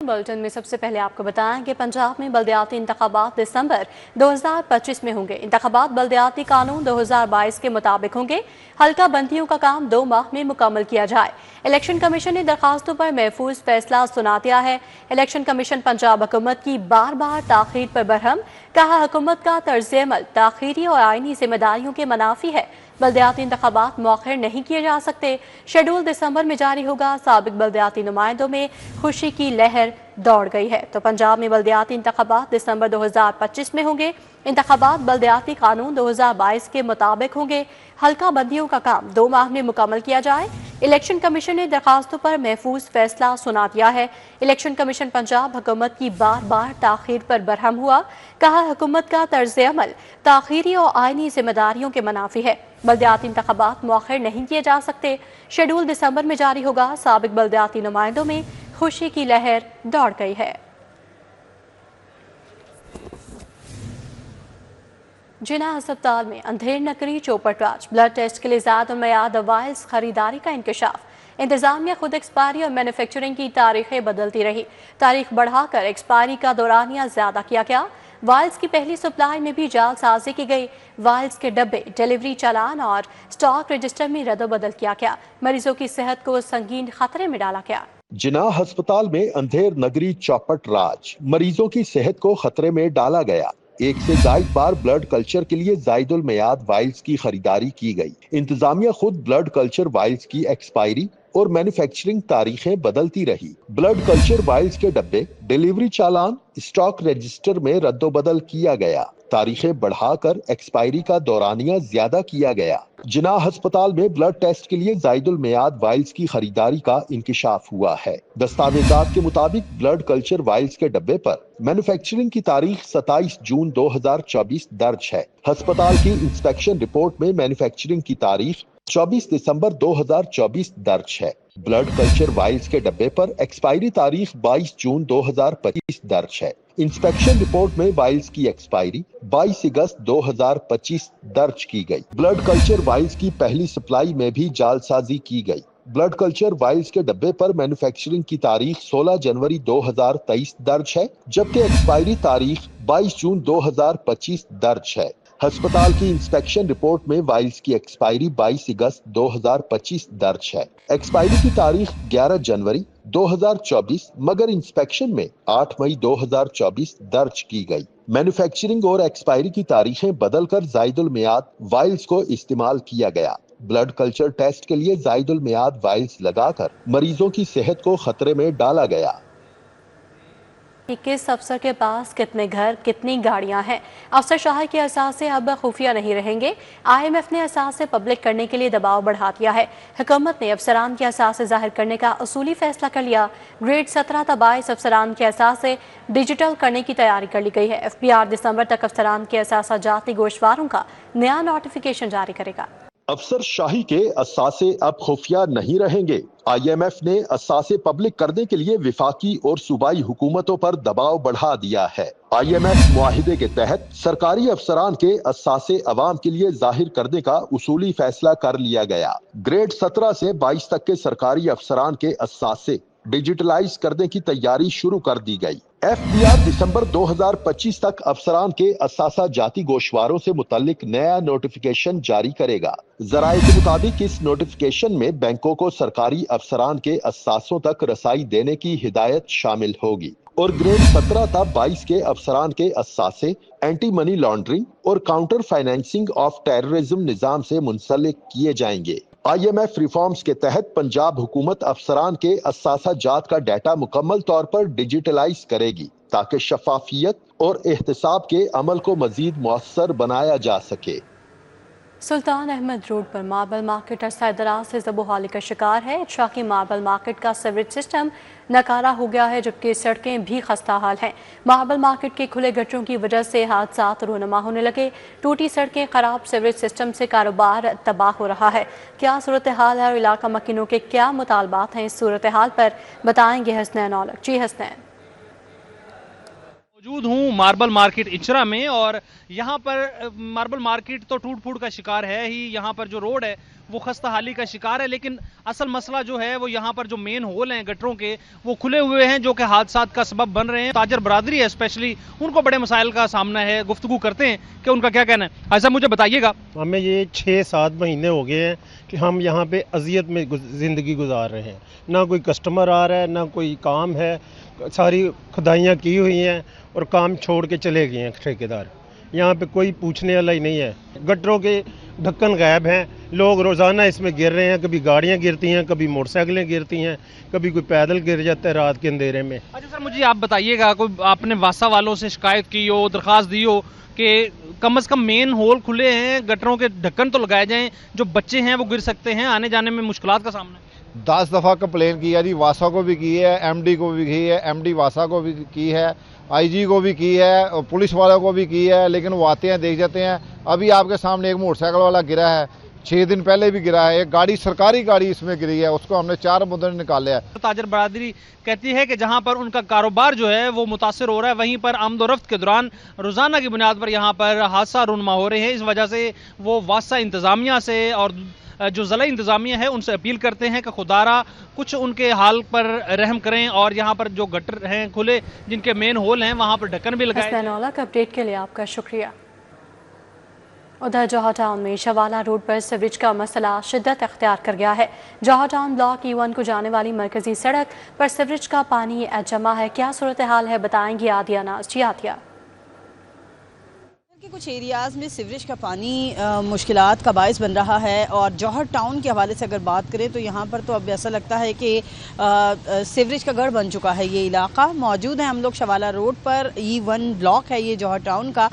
Bulletin में सबसे पहले आपको बताएं कि पंजाब में बल्दियाती इंतखाबात दिसंबर 2025 में होंगे। इंतखाबात बल्दियाती कानून 2022 के मुताबिक होंगे। हल्का बंदियों का काम 2 माह में मुकम्मल किया जाए। इलेक्शन कमीशन ने दरखास्तों पर महफूज फैसला सुना दिया है। इलेक्शन कमीशन पंजाब हुकूमत की बार बार ताखीर पर बरहम, कहा हुकूमत का तर्ज अमल ताखीरी और आईनी जिम्मेदारियों के मनाफी है। बल्दियाती इंतखाबात मौखर नहीं किए जा सकते। शेड्यूल दिसंबर में जारी होगा। साबिक बल्दियाती नुमाइंदों में खुशी की लहर दौड़ गई है। तो पंजाब में बल्दियाती इंतखाबात दिसंबर 2025 में होंगे। इंतखाबात बल्दियाती कानून 2022 के मुताबिक होंगे। हल्का बंदियों का काम 2 माह में मुकम्मल किया जाए। इलेक्शन कमीशन ने दरखास्तों पर महफूज फैसला सुना दिया है। इलेक्शन कमीशन पंजाब हुकूमत की बार बार ताखीर पर बरहम हुआ, कहा हुकूमत का तर्ज अमल ताखीरी और आईनी जिम्मेदारियों के मनाफी है। बल्दियाती इंतखाबात मौखर नहीं किए जा सकते। शेड्यूल दिसंबर में जारी होगा। साबिक बल्दियाती नुमाइंदों में खुशी की लहर दौड़ गई है। जिना अस्पताल में अंधेर नकरी चौपटराज ब्लड टेस्ट के लिए ज़ायद मयाद वाइल्स खरीदारी का इंकशाफ। इंतजामिया खुद एक्सपायरी और मैन्युफैक्चरिंग की तारीखें बदलती रही। तारीख बढ़ाकर एक्सपायरी का दौरानिया ज़्यादा किया गया। वाइल्स की पहली सप्लाई में भी जालसाजी की गई। वाइल्स के डब्बे, डिलीवरी चालान और स्टॉक रजिस्टर में रद्दबदल किया गया। मरीजों की सेहत को संगीन खतरे में डाला गया। जिना अस्पताल में अंधेर नगरी चौपट राज, मरीजों की सेहत को खतरे में डाला गया। एक से जायद बार ब्लड कल्चर के लिए जायदुल मियाद वाइल्स की खरीदारी की गई। इंतजामिया खुद ब्लड कल्चर वाइल्स की एक्सपायरी और मैन्युफैक्चरिंग तारीखें बदलती रही। ब्लड कल्चर वाइल्स के डब्बे, डिलीवरी चालान, स्टॉक रजिस्टर में रद्दोबदल किया गया। तारीखें बढ़ाकर एक्सपायरी का दौरानिया ज्यादा किया गया। जिना अस्पताल में ब्लड टेस्ट के लिए जायदुल मियाद वाइल्स की खरीदारी का इंकिशाफ हुआ है। दस्तावेजात के मुताबिक ब्लड कल्चर वाइल्स के डब्बे पर मैन्युफैक्चरिंग की तारीख 27 जून 2024 दर्ज है। अस्पताल की इंस्पेक्शन रिपोर्ट में मैन्युफैक्चरिंग की तारीख 24 दिसंबर 2024 दर्ज है। ब्लड कल्चर वाइल्स के डब्बे पर एक्सपायरी तारीख 22 जून 2025 दर्ज है। इंस्पेक्शन रिपोर्ट में वाइल्स की एक्सपायरी 22 अगस्त 2025 दर्ज की गई। ब्लड कल्चर वाइल्स की पहली सप्लाई में भी जालसाजी की गई। ब्लड कल्चर वाइल्स के डब्बे पर मैन्युफैक्चरिंग की तारीख 16 जनवरी 2023 दर्ज है, जबकि एक्सपायरी तारीख 22 जून 2025 दर्ज है। अस्पताल की इंस्पेक्शन रिपोर्ट में वाइल्स की एक्सपायरी 22 अगस्त 2025 दर्ज है। एक्सपायरी की तारीख 11 जनवरी 2024, मगर इंस्पेक्शन में 8 मई 2024 दर्ज की गई। मैन्युफैक्चरिंग और एक्सपायरी की तारीखें बदलकर जायदुल मियाद वाइल्स को इस्तेमाल किया गया। ब्लड कल्चर टेस्ट के लिए जायदुल मियाद वाइल्स लगाकर मरीजों की सेहत को खतरे में डाला गया। किस अफसर के पास कितने घर, कितनी गाड़ियां हैं, अफसर शाही के असासे अब खुफिया नहीं रहेंगे। IMF ने असासे पब्लिक करने के लिए दबाव बढ़ा दिया है। हुकूमत ने अफसरान के असासे जाहिर करने का उसूली फैसला कर लिया। ग्रेड 17 तक 22 अफसरान के असासे डिजिटल करने की तैयारी कर ली गई है। FBR दिसंबर तक अफसरान के असासा जाती गोशवारों का नया नोटिफिकेशन जारी करेगा। अफसर शाही के असासे अब खुफिया नहीं रहेंगे। IMF ने असासे पब्लिक करने के लिए विफाकी और सूबाई हुकूमतों पर दबाव बढ़ा दिया है। IMF मुआहिदे के तहत सरकारी अफसरान के असासे अवाम के लिए जाहिर करने का उसूली फैसला कर लिया गया। ग्रेड 17 से 22 तक के सरकारी अफसरान के असासे डिजिटलाइज करने की तैयारी शुरू कर दी गई। FBR दिसंबर 2025 तक अफसरान के असासा जाती गोशवारों से मुतल्लिक नया नोटिफिकेशन जारी करेगा। जराये के मुताबिक इस नोटिफिकेशन में बैंकों को सरकारी अफसरान के असासों तक रसाई देने की हिदायत शामिल होगी और ग्रेड 17 था 22 के अफसरान के असासे एंटी मनी लॉन्ड्रिंग और काउंटर फाइनेंसिंग ऑफ टेररिज्म निजाम से मुंसलिक किए जाएंगे। IMF रिफॉर्म्स के तहत पंजाब हुकूमत अफसरान के असासा जात का डाटा मुकम्मल तौर पर डिजिटलाइज करेगी ताकि शफाफियत और एहतसाब के अमल को मजीद मुअस्सर बनाया जा सके। सुल्तान अहमद रोड पर मार्बल मार्केट अरसा दराज से ज़बोहाली का शिकार है। शाकी मार्बल मार्केट का सीवरेज सिस्टम नकारा हो गया है, जबकि सड़कें भी खस्ता हाल हैं। मार्बल मार्केट के खुले गटरों की वजह से हादसात रोनमा होने लगे। टूटी सड़कें, खराब सीवरेज सिस्टम से कारोबार तबाह हो रहा है। क्या सूरत हाल है और इलाका मकीनों के क्या मुतालबात हैं, इस सूरत हाल पर बताएंगे हसनैन औलख। जी हसनैन। मौजूद हूँ मार्बल मार्केट इचरा में और यहाँ पर मार्बल मार्केट तो टूट फूट का शिकार है ही। यहाँ पर जो रोड है وہ خستہ حالی کا شکار ہے. لیکن اصل مسئلہ جو ہے وہ یہاں پر جو مین ہول ہیں گٹروں کے وہ کھلے ہوئے ہیں جو کہ حادثات کا سبب بن رہے ہیں. تاجر برادری ہے اسپیشلی, ان کو بڑے مسائل کا سامنا ہے. گفتگو کرتے ہیں کہ ان کا کیا کہنا ہے. حاجی صاحب مجھے بتائیے گا, ہمیں یہ 6-7 مہینے ہو گئے ہیں کہ ہم یہاں پہ اذیت میں زندگی گزار رہے ہیں. نہ کوئی کسٹمر آ رہا ہے, نہ کوئی کام ہے. ساری کھدائیاں کی ہوئی ہیں اور کام چھوڑ کے چلے گئے ہیں ٹھیکیدار. یہاں پہ کوئی پوچھنے والا ہی نہیں ہے. گٹروں کے ڈھکن غائب ہیں, لوگ روزانہ اس میں گر رہے ہیں. کبھی گاڑیاں گرتی ہیں, کبھی موٹر سائیکلیں گرتی ہیں, کبھی کوئی پیدل گر جاتا ہے رات کے اندھیرے میں. اچھا سر مجھے آپ بتائیے گا, کوئی آپ نے واسا والوں سے شکایت کی ہو, درخواست دی ہو کہ کم از کم مین ہول کھلے ہیں, گٹروں کے ڈھکن تو لگائے جائیں, جو بچے ہیں وہ گر سکتے ہیں, آنے جانے میں مشکلات کا سامنا ہے. 10 دفعہ کمپلین کیا جی, واسا کو بھی کی ہے, ایم ڈی کو بھی کی ہے, ایم ڈی واسا کو بھی کی ہے, آئی جی کو بھی کی ہے, پولیس والوں کو بھی کی ہے, لیکن وہ آتے ہیں دیکھ جاتے ہیں. ابھی آپ کے سامنے ایک موٹر سائیکل والا گرا ہے, 6 دن پہلے بھی گرا ہے. ایک گاڑی, سرکاری گاڑی اس میں گری ہے, اس کو ہم نے 4 مدن نکالے ہے. تاجر برادری کہتی ہے کہ جہاں پر ان کا کاروبار جو ہے وہ متاثر ہو رہا ہے, وہیں پر آمد و رفت کے دوران روزانہ کی بنیاد پر یہاں پر حادثہ رونما ہو رہے ہیں. اس وجہ سے وہ واسطہ انتظامیہ سے اور جو ضلع انتظامیہ ہے ان سے اپیل کرتے ہیں کہ خدارا کچھ ان کے حال پر رحم کریں اور یہاں پر جو گٹر ہیں کھلے جن کے مین ہول ہیں وہاں پر ڈھکن بھی لگائیں. حسنین اولا کا اپڈیٹ کے لیے آپ کا شکریہ. ادھر جوہر ٹاؤن میں شوالہ روڈ پر سیوریج کا مسئلہ شدت اختیار کر گیا ہے. جوہر ٹاؤن بلاک E1 کو جانے والی مرکزی سڑک پر سیوریج کا پانی جمع ہے. کیا صورتحال ہے بتائیں گی عادیہ ناز. جی عادیہ. کہ کچھ ایریاز میں سیوریج کا پانی مشکلات کا باعث بن رہا ہے, اور جوہر ٹاؤن کے حوالے سے اگر بات کریں تو یہاں پر تو اب ایسا لگتا ہے کہ سیوریج کا گڑھ بن چکا ہے یہ علاقہ. موجود ہیں ہم لوگ شوالہ روڈ پر, E1 بلاک ہے یہ جوہر ٹاؤن کا,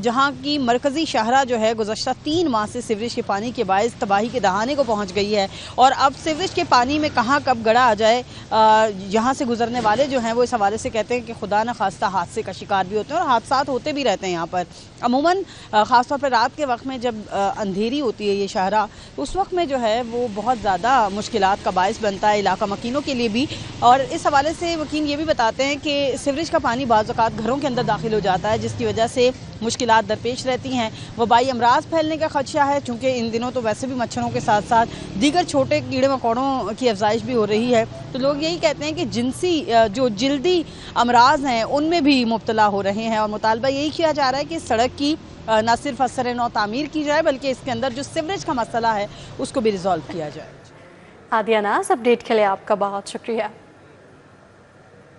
جہاں کی مرکزی شاہراہ جو ہے گزشتہ 3 ماہ سے سیوریج کے پانی کے باعث تباہی کے دہانے کو پہنچ گئی ہے. اور اب سیوریج کے پانی میں کہاں کب گڑھا آ جائے, یہاں سے گزرنے والے جو ہیں وہ اس حوالے سے کہتے ہیں کہ خدا نہ خواستہ حادثے کا شکار بھی ہوتے ہیں, اور حادثات ہوتے بھی رہتے ہیں یہاں پر. عموماً خاص طور پر رات کے وقت میں جب اندھیری ہوتی ہے یہ شاہراہ, اس وقت میں جو ہے وہ بہت زیادہ مشکلات کا باعث بنتا ہے علاقہ مکینوں کے لیے بھی. اور اس حوالے سے مکین یہ بھی بتاتے ہیں کہ سیوریج کا پانی بعض اوقات گھروں کے اندر داخل ہو جاتا ہے, جس کی وجہ سے مشکلات درپیش رہتی ہیں. وبائی امراض پھیلنے کا خدشہ ہے, چونکہ ان دنوں تو ویسے بھی مچھروں کے ساتھ ساتھ دیگر چھوٹے کیڑے مکوڑوں کی افزائش بھی ہو رہی ہے. تو لوگ یہی کہتے ہیں کہ جنسی جو جلدی امراض ہیں ان میں بھی مبتلا ہو رہے ہیں, اور مطالبہ یہی کیا جا رہا ہے کہ سڑک کی نہ صرف اثر نو تعمیر کی جائے بلکہ اس کے اندر جو سیوریج کا مسئلہ ہے اس کو بھی ریزالو کیا جائے. عادیہ ناز, اپڈیٹ کے لیے آپ کا بہت شکریہ.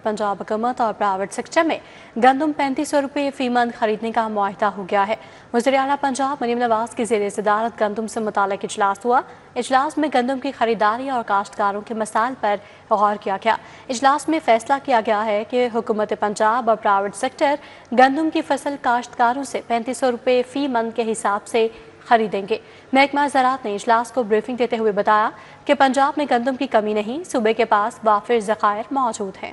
پنجاب حکومت اور پرائیویٹ سیکٹر میں گندم 3500 روپے فی من خریدنے کا معاہدہ ہو گیا ہے. وزیر اعلیٰ پنجاب مریم نواز کی زیر صدارت گندم سے متعلق اجلاس ہوا. اجلاس میں گندم کی خریداری اور کاشتکاروں کے مسائل پر غور کیا گیا. اجلاس میں فیصلہ کیا گیا ہے کہ حکومت پنجاب اور پرائیویٹ سیکٹر گندم کی فصل کاشتکاروں سے 3500 روپے فی من کے حساب سے خریدیں گے. محکمہ زراعت نے اجلاس کو بریفنگ دیتے ہوئے بتایا کہ پنجاب میں گندم کی کمی نہیں, صوبے کے پاس وافر ذخائر موجود ہیں.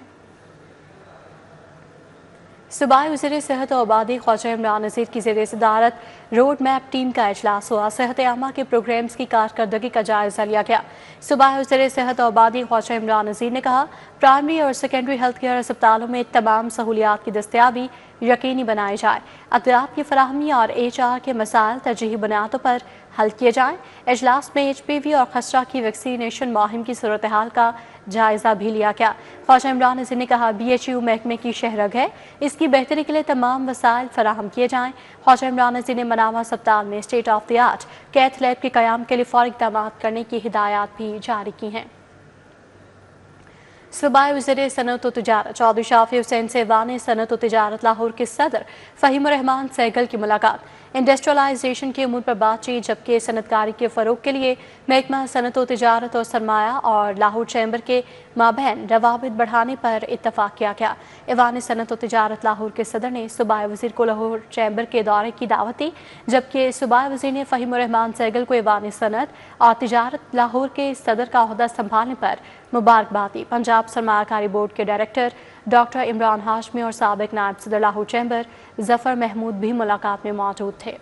صوبائی وزیر صحت و آبادی خواجہ عمران نذیر کی زیر صدارت روڈ میپ ٹیم کا اجلاس ہوا. صحت عامہ کے پروگرامز کی کارکردگی کا جائزہ لیا گیا. صوبائی وزیر صحت و آبادی خواجہ عمران نذیر نے کہا پرائمری اور سیکنڈری ہیلتھ کیئر اسپتالوں میں تمام سہولیات کی دستیابی یقینی بنائی جائے. اطلاعات کی فراہمی اور HR کے مسائل ترجیحی بنیادوں پر حل کیے جائیں. اجلاس میں HPV اور خسرہ کی ویکسینیشن مہم کی صورتحال کا جائزہ بھی لیا گیا. خواجہ عمران نذیر نے کہا BHU محکمے کی شہرگ ہے, اس کی بہتری کے لیے تمام وسائل فراہم کیے جائیں. خواجہ عمران نذیر نے مناوا اسپتال میں state of the art cath lab کے قیام کے لیے فوری اقدامات کرنے کی ہدایات بھی جاری کی ہیں. صوبائی وزیر صنعت و تجارت چودھری شافی حسین سے ایوان صنعت و تجارت لاہور کے صدر فہیم الرحمان سہگل کی ملاقات. انڈسٹریلائزیشن کے امور پر بات چیت, جبکہ صنعت کاری کے فروغ کے لیے محکمہ صنعت و تجارت اور سرمایہ اور لاہور چیمبر کے مابین روابط بڑھانے پر اتفاق کیا گیا. ایوان صنعت و تجارت لاہور کے صدر نے صوبائی وزیر کو لاہور چیمبر کے دورے کی دعوت دی, جبکہ صوبائی وزیر نے فہیم الرحمان سہگل کو ایوان صنعت اور تجارت لاہور کے صدر کا عہدہ سنبھالنے پر مبارکباد دی. پنجاب سرمایہ کاری بورڈ کے ڈائریکٹر ڈاکٹر عمران ہاشمی اور سابق نائب صدر لاہور چیمبر ظفر محمود بھی ملاقات میں موجود تھے.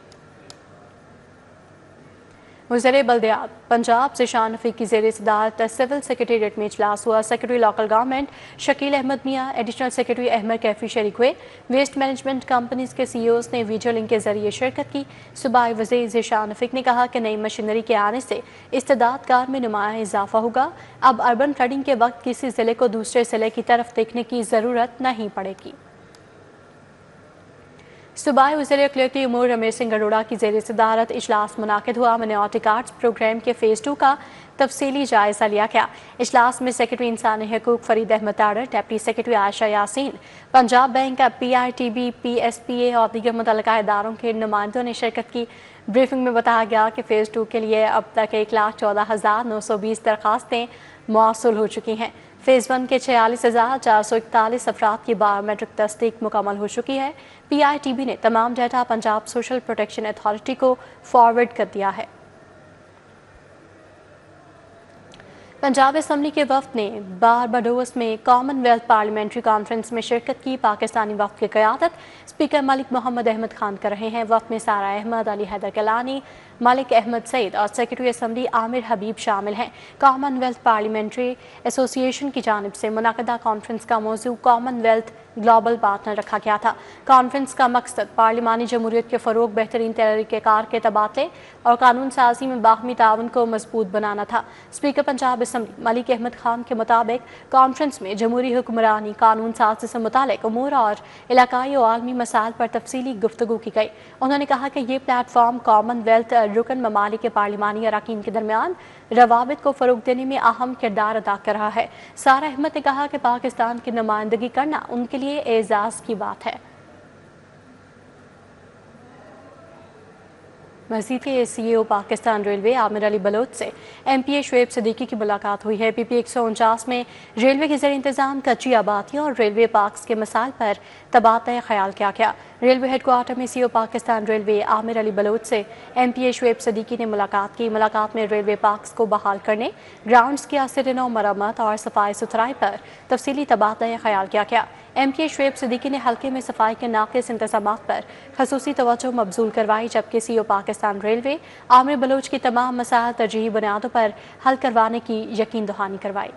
वज़ीर बल्दियात पंजाब ज़ीशान रफ़ीक की ज़ेर सदारत सिविल सेक्रेटेरिएट में इजलास हुआ। Secretary local government Shakeel Ahmad Mian, additional secretary Ahmad Kaifi शरीक हुए। वेस्ट मैनेजमेंट कंपनीज के CEOs ने वीडियो लिंक के जरिए शिरकत की। सूबाई वज़ीर ज़ीशान रफ़ीक ने कहा कि नई मशीनरी के आने से इस्तेदाद कार में नुमाया इजाफा होगा। अब अर्बन फ्लडिंग के वक्त किसी ज़िले को दूसरे ज़िले की तरफ देखने की ज़रूरत नहीं पड़ेगी। सूबाई वज़ीर इक़लियती उमूर रमेश सिंह अरोड़ा की ज़ेर सदारत इजलास मुनाकिद हुआ। मिनारिटी कार्ड्स प्रोग्राम के फ़ेज़ 2 का तफसीली जायज़ा लिया गया। इजलास में सेक्रेटरी इंसानी हकूक़ Farid Ahmad Tarar, deputy secretary Ayesha Yasin, Punjab bank, PITB, PSPA और दीगर मुतल्लिका इदारों के नुमाइंदों ने शिरकत की। ब्रीफिंग में बताया गया कि फ़ेज़ 2 के लिए अब तक 1,14,920 दरख्वास्तें मौसूल हो चुकी हैं। फ़ेज़ 1 के 46,441 अफराद की बायोमेट्रिक तस्दीक मुकम्मल हो चुकी है। PITB ने तमाम data Punjab social protection authority को फॉरवर्ड कर दिया है। पंजाब असम्बली के वफ़द ने बारबाडोस में कॉमनवेल्थ पार्लियामेंट्री कॉन्फ्रेंस में शिरकत की। पाकिस्तानी वफ़द की क़यादत स्पीकर मलिक मोहम्मद अहमद खान कर रहे हैं। वफ़द में सारा अहमद, अली हैदर कलानी, मलिक अहमद सईद और सेक्रेटरी असम्बली आमिर हबीब शामिल हैं। कॉमनवेल्थ पार्लियामेंट्री एसोसिएशन की जानिब से मुनाकिदा कॉन्फ्रेंस का मौजू कॉमनवेल्थ ग्लोबल पार्टनर रखा गया था। कॉन्फ्रेंस का मकसद पार्लिमानी जमहूरियत के फ़रोग़, बेहतरीन तरीक़ेकार के तबादले और कानून साजी में बाहमी ताउन को मजबूत बनाना था। स्पीकर पंजाब असम्बली मलिक अहमद खान के मुताबिक कॉन्फ्रेंस में जमहूरी हुक्मरानी, कानून साजी से मुताल्लिक़ उमूर और इलाकाई और आलमी मसाइल पर तफसीली गुफ्तगू की गई। उन्होंने कहा कि ये प्लेटफॉर्म कॉमनवेल्थ रुकन ममालिक के पार्लिमानी अरकान के दरमियान रवाबित को फ़रोग़ देने में अहम किरदार अदा कर रहा है। सारा अहमद ने कहा कि पाकिस्तान की नुमाइंदगी करना उनके लिए एजाज़ की बात है। मज़ीद के CEO पाकिस्तान रेलवे आमिर अली बलोच से MPA शुएब सिद्दीकी की मुलाकात हुई है। PP 149 में रेलवे के ज़रिए इंतज़ाम कच्ची आबादियों और रेलवे पार्क्स के मसाइल पर तबादला ख्याल किया गया। रेलवे हेडक्वार्टर में CEO पाकिस्तान रेलवे आमिर अली बलोच से MPA शुएब सिद्दीकी ने मुलाकात की। मुलाकात में रेलवे पार्क्स को बहाल करने, ग्राउंड्स की आसिर मरम्मत और सफाई सुथराई पर तफसीली तबादला ख्याल किया गया। MPA शुएब सिद्दीकी ने हल्के में सफाई के नाक़िस इंतज़ामात पर ख़ुसूसी तवज्जो मबज़ूल करवाई, जबकि CEO पाकिस्तान रेलवे आमिर बलोच की तमाम मसाइल तरजीही बुनियादों पर हल करवाने की यकीन दहानी करवाई।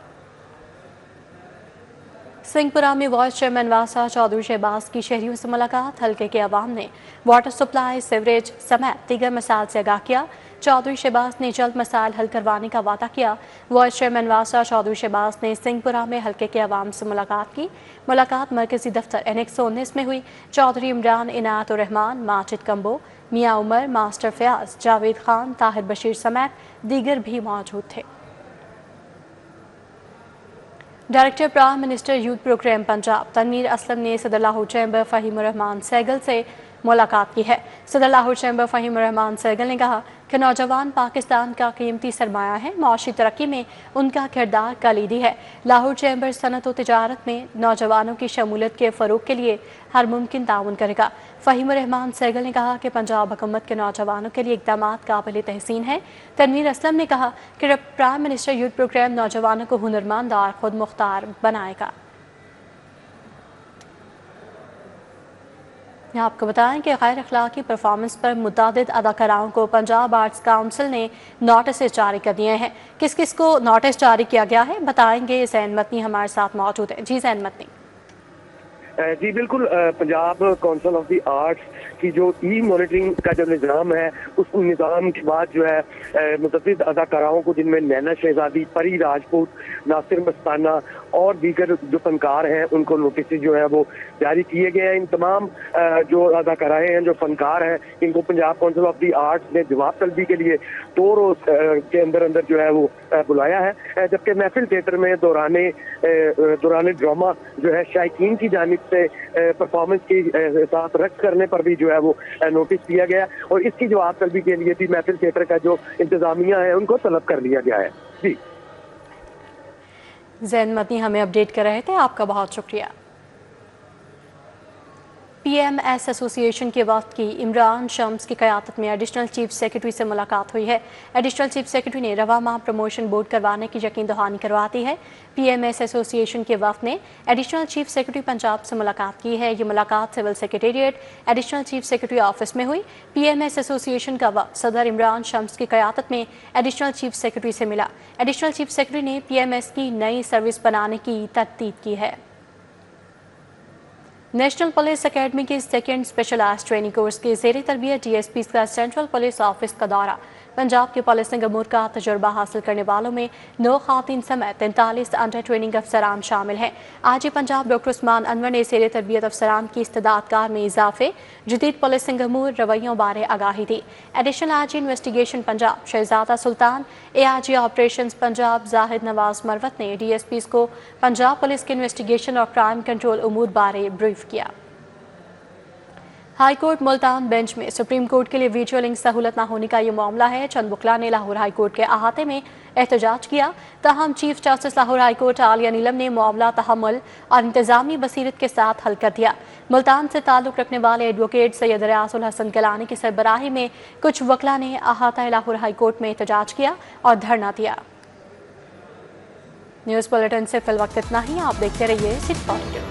सिंहपुरा में वाइस चेयरमैन वासा चौधरी शहबाज की शहरियों से मुलाकात। हल्के के अवाम ने वाटर सप्लाई, सीवरेज समेत दीगर मसाइल से आगाह किया। चौधरी शहबाज ने जल्द मसाइल हल करवाने का वादा किया। वाइस चेयरमैन वासा चौधरी शहबाज ने सिंहपुरा में हल्के के अवाम से मुलाकात की। मुलाकात मरकजी दफ्तर NX 19 में हुई। चौधरी इमरान, इनायत उर रहमान, माजिद कंबो, मियाँ उमर, मास्टर फयाज, जावेद खान, ताहिर बशीर समेत दीगर भी मौजूद थे। Director prime minister youth programme Punjab Tanveer Aslam ने सदर लाहौर चैम्बर फ़हीम उर रहमान सहगल से मुलाकात की है। सदर लाहौर चैम्बर फ़हीम उर रहमान सहगल ने कहा कि नौजवान पाकिस्तान का कीमती सरमाया है, माशी तरक्की में उनका किरदार कलीदी है। लाहौर चैम्बर सनत और तिजारत में नौजवानों की शमूलियत के फ़रोग़ के लिए हर मुमकिन ताउन करेगा। फ़हीम उर रहमान सहगल ने कहा कि पंजाब हुकूमत के नौजवानों के लिए इक़दामात काबिल तहसीन है। तनवीर असलम ने कहा कि प्राइम मिनिस्टर यूथ प्रोग्राम नौजवानों को हुनरमंद और खुद मुख्तार बनाएगा। आपको बताएं कि गैर अखलाकी परफॉर्मेंस पर मुतादिद अदाकाराओं को पंजाब आर्ट्स काउंसिल ने नोटिस जारी कर दिए हैं। किस किस को नोटिस जारी किया गया है बताएंगे ज़ैन मतनी हमारे साथ मौजूद है। जी ज़ैन मतनी। जी बिल्कुल, Punjab council of the arts की जो मॉनिटरिंग का जो निज़ाम है, उस निज़ाम के बाद जो है मुतअद्दिद अदाकाराओं को, जिनमें नैना शहजादी, परी राजपूत, नासिर मस्ताना और दीगर जो फनकार हैं, उनको नोटिस जो है वो जारी किए गए हैं। इन तमाम जो अदाकाराएँ हैं, जो फनकार हैं, इनको Punjab council of the arts ने जवाब तलबी के लिए 2 रोज़ के अंदर अंदर जो है वो बुलाया है। जबकि महफिल थिएटर में दौरान ड्रामा जो है शायकीन की जानिब से परफॉर्मेंस के साथ रक्स करने पर भी जो है वो नोटिस दिया गया और इसकी जवाब तलबी के लिए भी महफिल थिएटर का जो इंतजामिया है उनको तलब कर लिया गया है। जी ज़ैन मतनी हमें अपडेट कर रहे थे, आपका बहुत शुक्रिया। PMS एसोसिएशन के वक्त की इमरान शम्स की क़यादत में एडिशनल चीफ सेक्रेटरी से मुलाकात हुई है। एडिशनल चीफ सेक्रेटरी ने रवा माह प्रमोशन बोर्ड करवाने की यकीन दहानी करवाती है। PMS एसोसिएशन के वक्त ने एडिशनल चीफ सेक्रेटरी पंजाब से मुलाकात की है। ये मुलाकात civil secretariat additional chief secretary office में हुई। PMS एसोसिएशन का वक्त सदर इमरान शम्स की क़यादत में एडिशनल चीफ सेक्रेटरी से मिला। एडिशनल चीफ सेक्रेटरी ने PMS की नई सर्विस बनाने की तरतीब की है। नेशनल पुलिस एकेडमी के सेकेंड स्पेशलाइज्ड ट्रेनिंग कोर्स के ज़ेर तरबियत DSP का सेंट्रल पुलिस ऑफिस का दौरा। पंजाब के पुलिसिंग अमूर का तजुर्बा हासिल करने वालों में 9 खातिन समेत 43 अंडर ट्रेनिंग अफसरान शामिल हैं। आज पंजाब डॉक्टर उस्मान अनवर ने ज़ेर तरबियत अफसरान की इस्तेदादकार में इजाफे, जदीद पुलिसिंग अमूर रवैयों बारे आगाही दी। एडिशनल IG इन्वेस्टिगेशन पंजाब शहजादा सुल्तान, AIG ऑपरेशंस पंजाब जाहिद नवाज मरवत ने DSPs को पंजाब पुलिस के इन्वेस्टिगेशन और क्राइम कंट्रोल उमूर बारे ब्रीफ किया। हाई कोर्ट मुल्तान बेंच में सुप्रीम कोर्ट के लिए विजुअलिंग सहूलत न होने का ये मामला है। चंद वकला ने लाहौर हाई कोर्ट के अहाते में एहतजाज किया। ताहम chief justice Lahore high court Aalia Neelum ने मामला तहम्मुल और इंतजामी बसीरत के साथ हल कर दिया। मुल्तान से ताल्लुक रखने वाले एडवोकेट सैयद रियासुल हसन गिलानी की सरबराही में कुछ वकला ने अहाता लाहौर हाई कोर्ट में एहतजाज किया और धरना दिया। न्यूज़ बुलेटिन से फिल वक्त इतना ही। आप देखते रहिए सिटी पॉइंट।